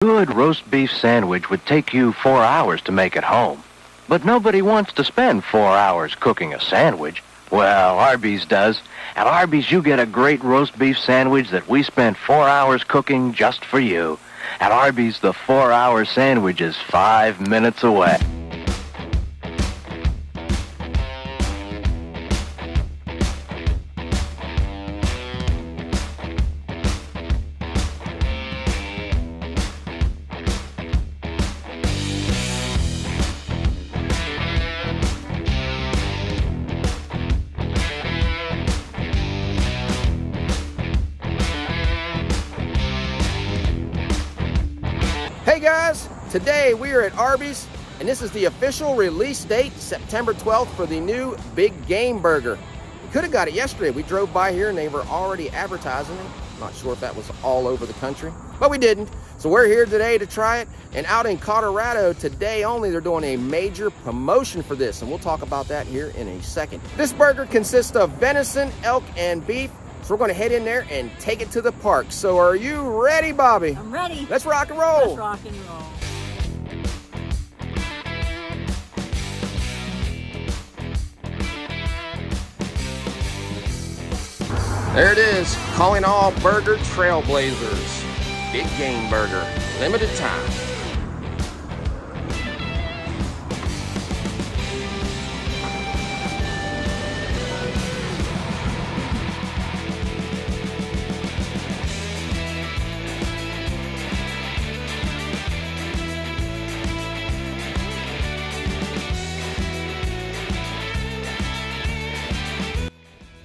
Good roast beef sandwich would take you 4 hours to make at home. But nobody wants to spend 4 hours cooking a sandwich. Well, Arby's does. At Arby's, you get a great roast beef sandwich that we spent 4 hours cooking just for you. At Arby's, the 4-hour sandwich is 5 minutes away. Hey guys, today we are at Arby's and this is the official release date, September 12th, for the new Big Game Burger. We could have got it yesterday. We drove by here and they were already advertising it. Not sure if that was all over the country, but we didn't. So we're here today to try it, and out in Colorado today only, they're doing a major promotion for this, and we'll talk about that here in a second. This burger consists of venison, elk, and beef. So we're going to head in there and take it to the park. So are you ready, Bobby? I'm ready. Let's rock and roll. Let's rock and roll. There it is. Calling all burger trailblazers. Big Game Burger. Limited time.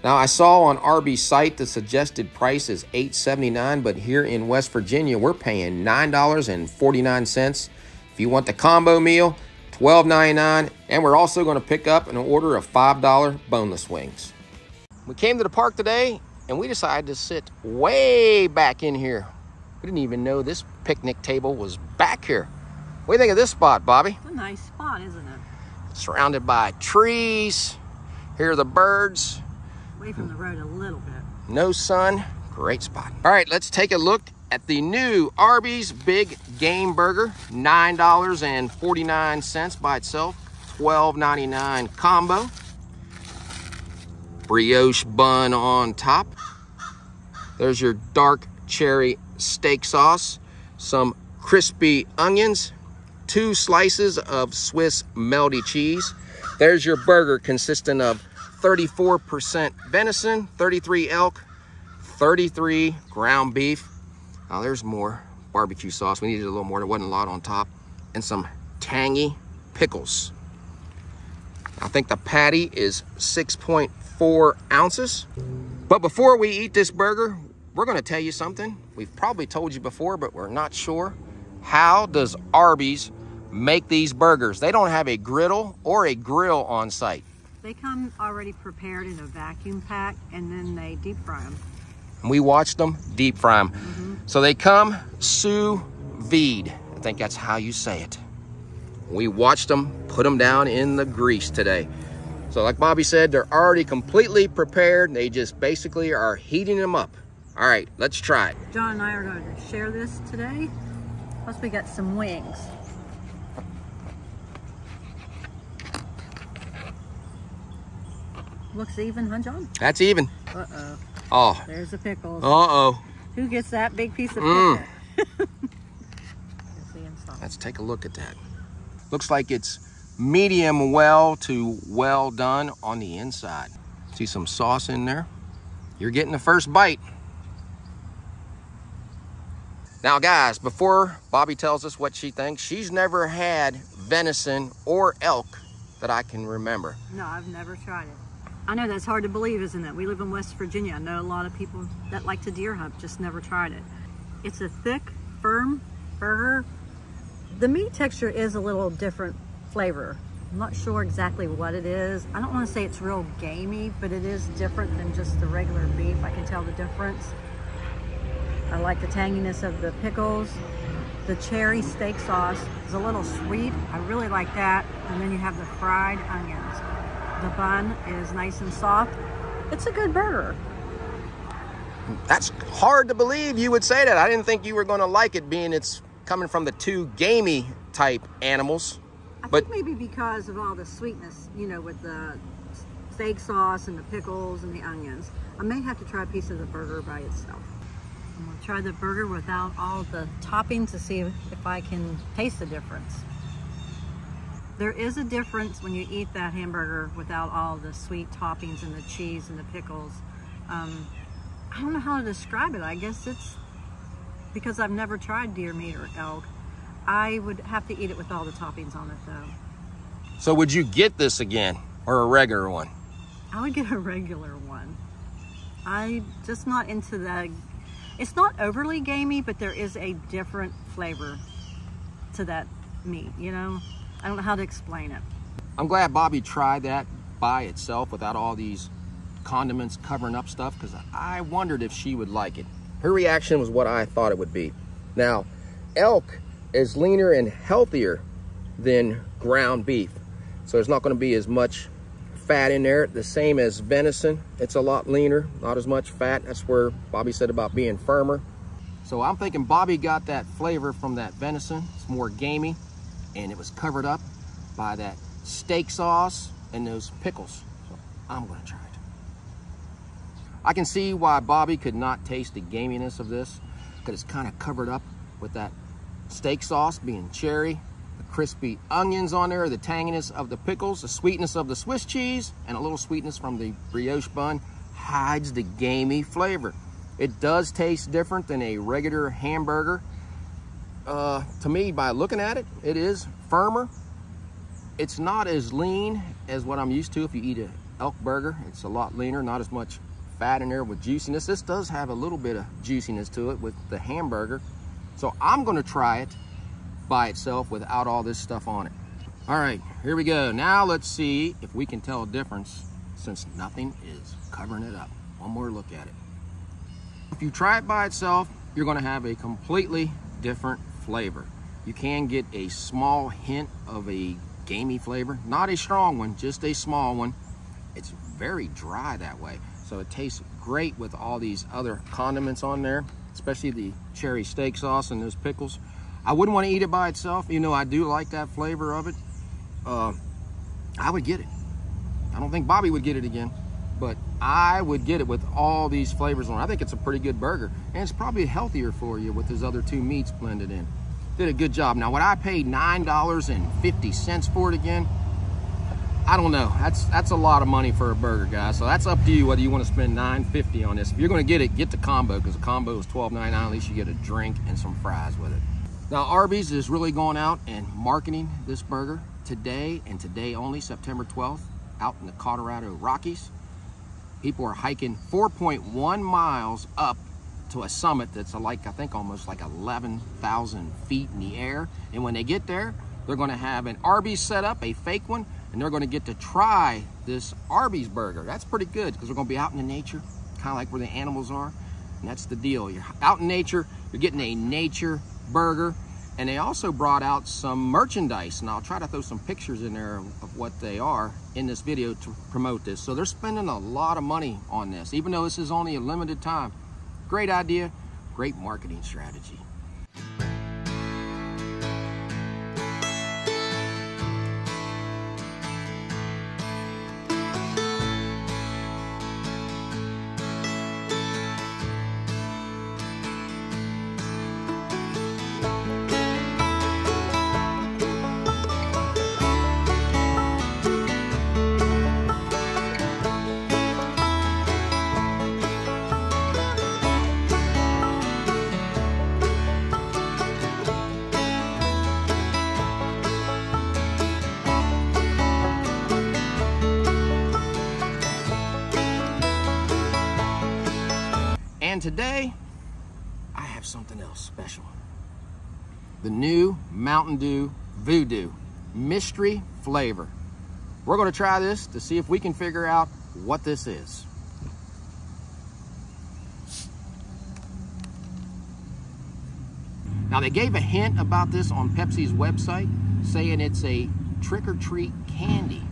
Now, I saw on Arby's site the suggested price is $8.79, but here in West Virginia, we're paying $9.49. If you want the combo meal, $12.99, and we're also going to pick up an order of $5 boneless wings. We came to the park today, and we decided to sit way back in here. We didn't even know this picnic table was back here. What do you think of this spot, Bobby? It's a nice spot, isn't it? Surrounded by trees. Here are the birds. Away from the road a little bit. No sun. Great spot. All right, let's take a look at the new Arby's Big Game Burger. $9.49 by itself. $12.99 combo. Brioche bun on top. There's your dark cherry steak sauce. Some crispy onions. 2 slices of Swiss melty cheese. There's your burger consisting of 34% venison, 33 elk, 33 ground beef. Now there's more barbecue sauce. We needed a little more. There wasn't a lot on top. And some tangy pickles. I think the patty is 6.4 ounces. But before we eat this burger, we're going to tell you something. We've probably told you before, but we're not sure. How does Arby's make these burgers? They don't have a griddle or a grill on site. They come already prepared in a vacuum pack, and then they deep fry them. We watched them deep fry them. So they come sous vide. I think that's how you say it. We watched them put them down in the grease today. So like Bobby said, they're already completely prepared. They just basically are heating them up. All right, let's try it. John and I are going to share this today. Plus we got some wings. Looks even, huh, John? That's even. Uh-oh. Oh. There's the pickles. Uh-oh. Who gets that big piece of pickle? Let's take a look at that. Looks like it's medium well to well done on the inside. See some sauce in there. You're getting the first bite. Now, guys, before Bobby tells us what she thinks, she's never had venison or elk that I can remember. No, I've never tried it. I know that's hard to believe, isn't it? We live in West Virginia. I know a lot of people that like to deer hunt, just never tried it. It's a thick, firm burger. The meat texture is a little different flavor. I'm not sure exactly what it is. I don't want to say it's real gamey, but it is different than just the regular beef. I can tell the difference. I like the tanginess of the pickles. The cherry steak sauce is a little sweet. I really like that. And then you have the fried onions. The bun is nice and soft. It's a good burger. That's hard to believe you would say that. I didn't think you were going to like it, being it's coming from the two gamey type animals. I think maybe because of all the sweetness, you know, with the steak sauce and the pickles and the onions. I may have to try a piece of the burger by itself. I'm gonna try the burger without all the toppings to see if I can taste the difference. There is a difference when you eat that hamburger without all the sweet toppings and the cheese and the pickles. I don't know how to describe it. I guess it's because I've never tried deer meat or elk. I would have to eat it with all the toppings on it though. So would you get this again or a regular one? I would get a regular one. I'm just not into the, it's not overly gamey, but there is a different flavor to that meat, you know? I don't know how to explain it. I'm glad Bobby tried that by itself without all these condiments covering up stuff, because I wondered if she would like it. Her reaction was what I thought it would be. Now, elk is leaner and healthier than ground beef, so there's not going to be as much fat in there. The same as venison, it's a lot leaner, not as much fat. That's where Bobby said about being firmer. So I'm thinking Bobby got that flavor from that venison. It's more gamey, and it was covered up by that steak sauce and those pickles. So I'm going to try it. I can see why Bobby could not taste the gaminess of this, because it's kind of covered up with that steak sauce being cherry, the crispy onions on there, the tanginess of the pickles, the sweetness of the Swiss cheese, and a little sweetness from the brioche bun hides the gamey flavor. It does taste different than a regular hamburger. To me, by looking at it, it is firmer. It's not as lean as what I'm used to if you eat an elk burger. It's a lot leaner, not as much fat in there with juiciness. This does have a little bit of juiciness to it with the hamburger. So I'm gonna try it by itself without all this stuff on it. All right, here we go. Now let's see if we can tell a difference since nothing is covering it up. One more look at it. If you try it by itself, you're gonna have a completely different flavor. You can get a small hint of a gamey flavor, not a strong one, just a small one. It's very dry that way. So it tastes great with all these other condiments on there, especially the cherry steak sauce and those pickles. I wouldn't want to eat it by itself. You know, I do like that flavor of it. I would get it. I don't think Bobby would get it again, but I would get it with all these flavors on it. I think it's a pretty good burger, and it's probably healthier for you with those other two meats blended in. Did a good job. Now, would I pay $9.50 for it again? I don't know. That's a lot of money for a burger, guys. So that's up to you whether you want to spend $9.50 on this. If you're going to get it, get the combo, because the combo is $12.99. At least you get a drink and some fries with it. Now, Arby's is really going out and marketing this burger today and today only, September 12th, out in the Colorado Rockies. People are hiking 4.1 miles up to a summit that's like, I think almost like 11,000 feet in the air. And when they get there, they're going to have an Arby's set up, a fake one, and they're going to get to try this Arby's burger. That's pretty good, because we're going to be out in the nature, kind of like where the animals are. And that's the deal. You're out in nature, you're getting a nature burger. And they also brought out some merchandise, and I'll try to throw some pictures in there of what they are in this video to promote this. So they're spending a lot of money on this, even though this is only a limited time. Great idea, great marketing strategy. And today, I have something else special. The new Mountain Dew Voodoo mystery flavor. We're going to try this to see if we can figure out what this is. Now, they gave a hint about this on Pepsi's website, saying it's a trick-or-treat candy.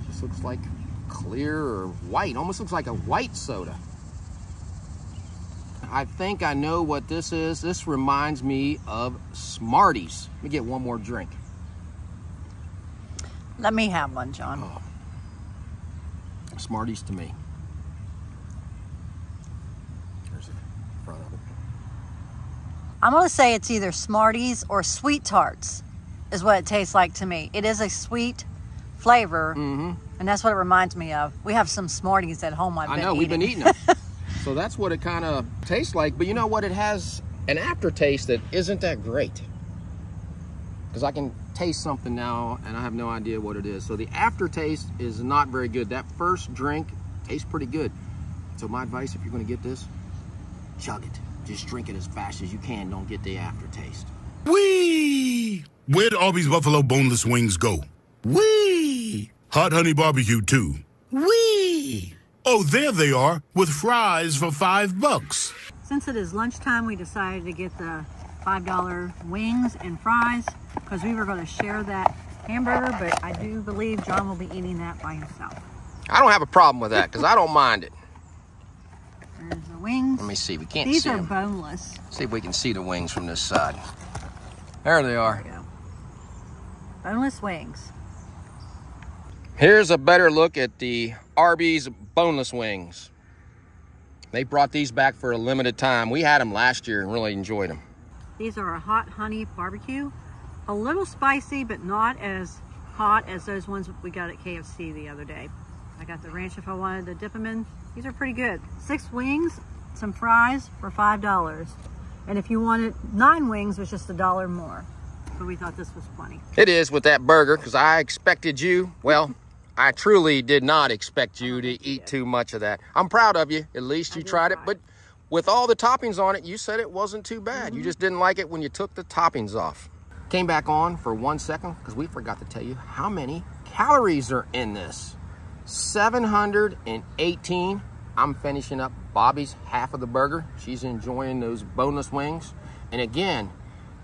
Just looks like clear or white, almost looks like a white soda. I think I know what this is. This reminds me of Smarties. Let me get one more drink. Let me have one, John. Oh. Smarties to me. There's the front of it. I'm going to say it's either Smarties or Sweet Tarts is what it tastes like to me. It is a sweet flavor, and that's what it reminds me of. We have some Smarties at home I know, we've been eating them. So that's what it kind of tastes like. But you know what? It has an aftertaste that isn't that great. Because I can taste something now, and I have no idea what it is. So the aftertaste is not very good. That first drink tastes pretty good. So my advice, if you're going to get this, chug it. Just drink it as fast as you can. Don't get the aftertaste. Whee! Where'd Arby's Buffalo Boneless Wings go? Whee! Hot Honey Barbecue too. Whee! Oh, there they are, with fries for $5. Since it is lunchtime, we decided to get the $5 wings and fries because we were going to share that hamburger, but I do believe John will be eating that by himself. I don't have a problem with that because I don't mind it. There's the wings. Let me see. We can't These see are them. boneless. See if we can see the wings from this side. There they are. There we go. Boneless wings. Here's a better look at the Arby's boneless wings. They brought these back for a limited time. We had them last year and really enjoyed them. These are a hot honey barbecue. A little spicy, but not as hot as those ones we got at KFC the other day. I got the ranch if I wanted to dip them in. These are pretty good. 6 wings, some fries for $5. And if you wanted 9 wings, it was just $1 more. But we thought this was plenty. It is with that burger, because I expected you, well, I truly did not expect you to eat too much of that. I'm proud of you. At least you tried it. But with all the toppings on it, you said it wasn't too bad. You just didn't like it when you took the toppings off. Came back on for 1 second because we forgot to tell you how many calories are in this. 718. I'm finishing up Bobby's half of the burger. She's enjoying those boneless wings. And again,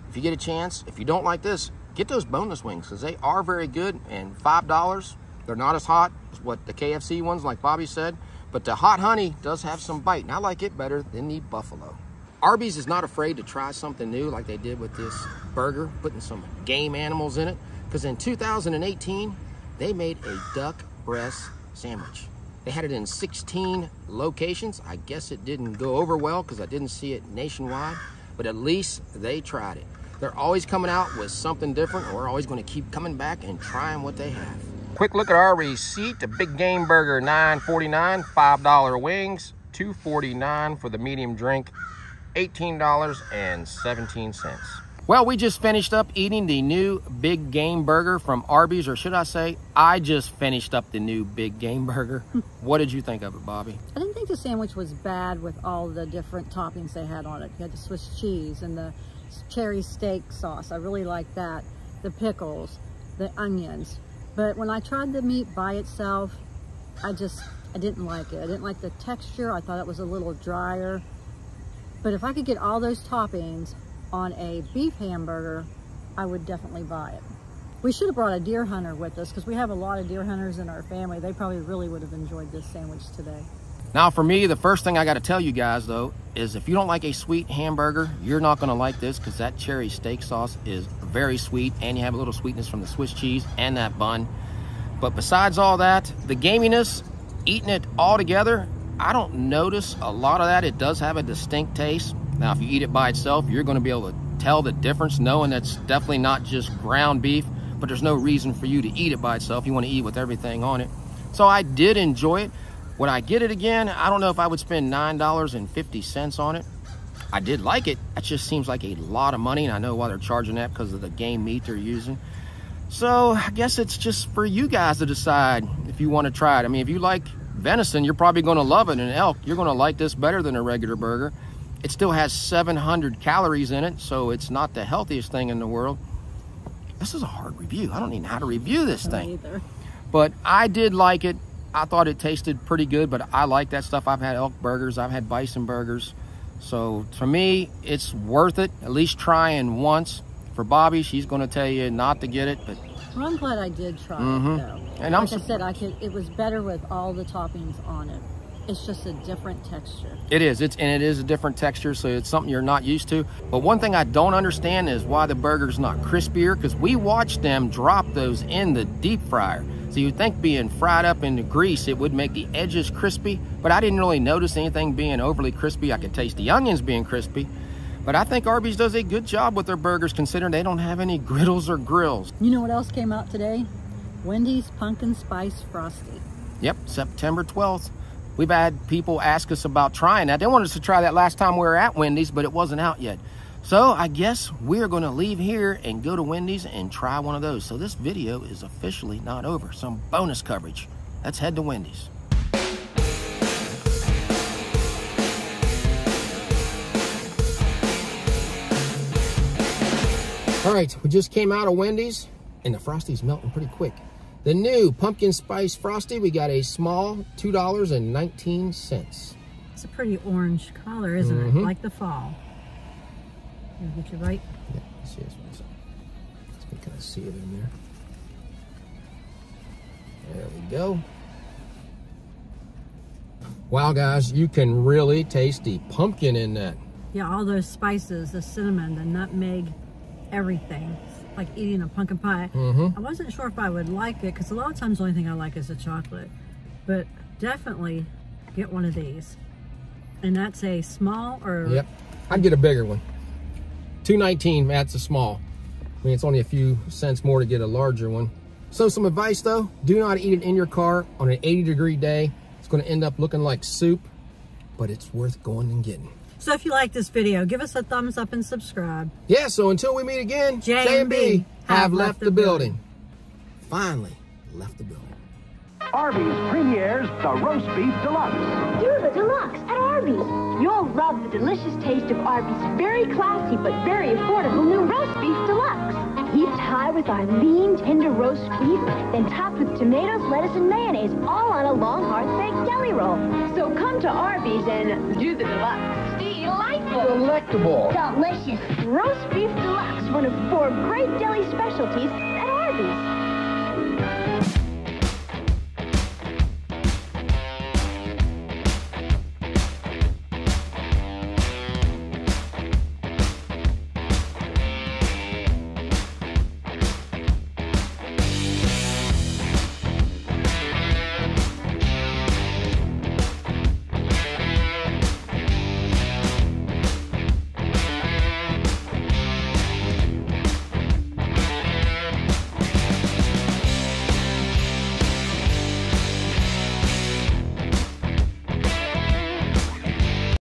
if you get a chance, if you don't like this, get those boneless wings because they are very good. And $5, they're not as hot as what the KFC ones, like Bobby said. But the hot honey does have some bite, and I like it better than the buffalo. Arby's is not afraid to try something new like they did with this burger, putting some game animals in it. Because in 2018, they made a duck breast sandwich. They had it in 16 locations. I guess it didn't go over well because I didn't see it nationwide, but at least they tried it. They're always coming out with something different, and we're always going to keep coming back and trying what they have. Quick look at our receipt. The big game burger, $9.49, $5 wings, $2.49 for the medium drink, $18.17. Well, we just finished up eating the new big game burger from Arby's, or should I say, I just finished up the new big game burger. What did you think of it, Bobby? I didn't think the sandwich was bad with all the different toppings they had on it. You had the Swiss cheese and the cherry steak sauce. I really liked that. The pickles, the onions. But when I tried the meat by itself, I didn't like it. I didn't like the texture. I thought it was a little drier. But if I could get all those toppings on a beef hamburger, I would definitely buy it. We should have brought a deer hunter with us because we have a lot of deer hunters in our family. They probably really would have enjoyed this sandwich today. Now for me, the first thing I got to tell you guys though, is if you don't like a sweet hamburger, you're not going to like this because that cherry steak sauce is very sweet and you have a little sweetness from the Swiss cheese and that bun. But besides all that, the gaminess, eating it all together, I don't notice a lot of that. It does have a distinct taste. Now, if you eat it by itself, you're going to be able to tell the difference, knowing that's definitely not just ground beef, but there's no reason for you to eat it by itself. You want to eat with everything on it. So I did enjoy it. Would I get it again? I don't know if I would spend $9.50 on it. I did like it. That just seems like a lot of money, and I know why they're charging that because of the game meat they're using. So I guess it's just for you guys to decide if you want to try it. I mean, if you like venison, you're probably going to love it. And elk, you're going to like this better than a regular burger. It still has 700 calories in it, so it's not the healthiest thing in the world. This is a hard review. I don't even know how to review this thing. Either. But I did like it. I thought it tasted pretty good, but I like that stuff. I've had elk burgers. I've had bison burgers. So for me, it's worth it, at least trying once. For Bobby, she's going to tell you not to get it, but Well, I'm glad I did try it, though. And like I said, it was better with all the toppings on it. It's just a different texture. It is. And it is a different texture, so it's something you're not used to. But one thing I don't understand is why the burger's not crispier, because we watched them drop those in the deep fryer. So you'd think being fried up in the grease, it would make the edges crispy, but I didn't really notice anything being overly crispy. I could taste the onions being crispy, but I think Arby's does a good job with their burgers considering they don't have any griddles or grills. You know what else came out today? Wendy's Pumpkin Spice Frosty. Yep, September 12th. We've had people ask us about trying that. They wanted us to try that last time we were at Wendy's, but it wasn't out yet. So I guess we're gonna leave here and go to Wendy's and try one of those. So this video is officially not over. Some bonus coverage. Let's head to Wendy's. All right, we just came out of Wendy's and the Frosty's melting pretty quick. The new Pumpkin Spice Frosty, we got a small, $2.19. It's a pretty orange color, isn't it? Like the fall. Did get you right? Yeah, let's see this one. So you can kind of see it in there. There we go. Wow, guys, you can really taste the pumpkin in that. Yeah, all those spices, the cinnamon, the nutmeg, everything. It's like eating a pumpkin pie. I wasn't sure if I would like it, because a lot of times the only thing I like is the chocolate. But definitely get one of these. And that's a small or... Yep, I'd get a bigger one. $2.19, that's a small. I mean, it's only a few cents more to get a larger one. So some advice though, do not eat it in your car on an 80-degree day. It's gonna end up looking like soup, but it's worth going and getting. So if you like this video, give us a thumbs up and subscribe. Yeah, so until we meet again, J&B have left the building. Finally left the building. Arby's premieres the Roast Beef Deluxe. Do the deluxe at Arby's. You'll love the delicious taste of Arby's very classy but very affordable new Roast Beef Deluxe. Heaped high with our lean, tender roast beef, then topped with tomatoes, lettuce, and mayonnaise, all on a long, hard-baked deli roll. So come to Arby's and do the deluxe. Delightful. Delectable. Delicious. Roast Beef Deluxe, one of 4 great deli specialties at Arby's.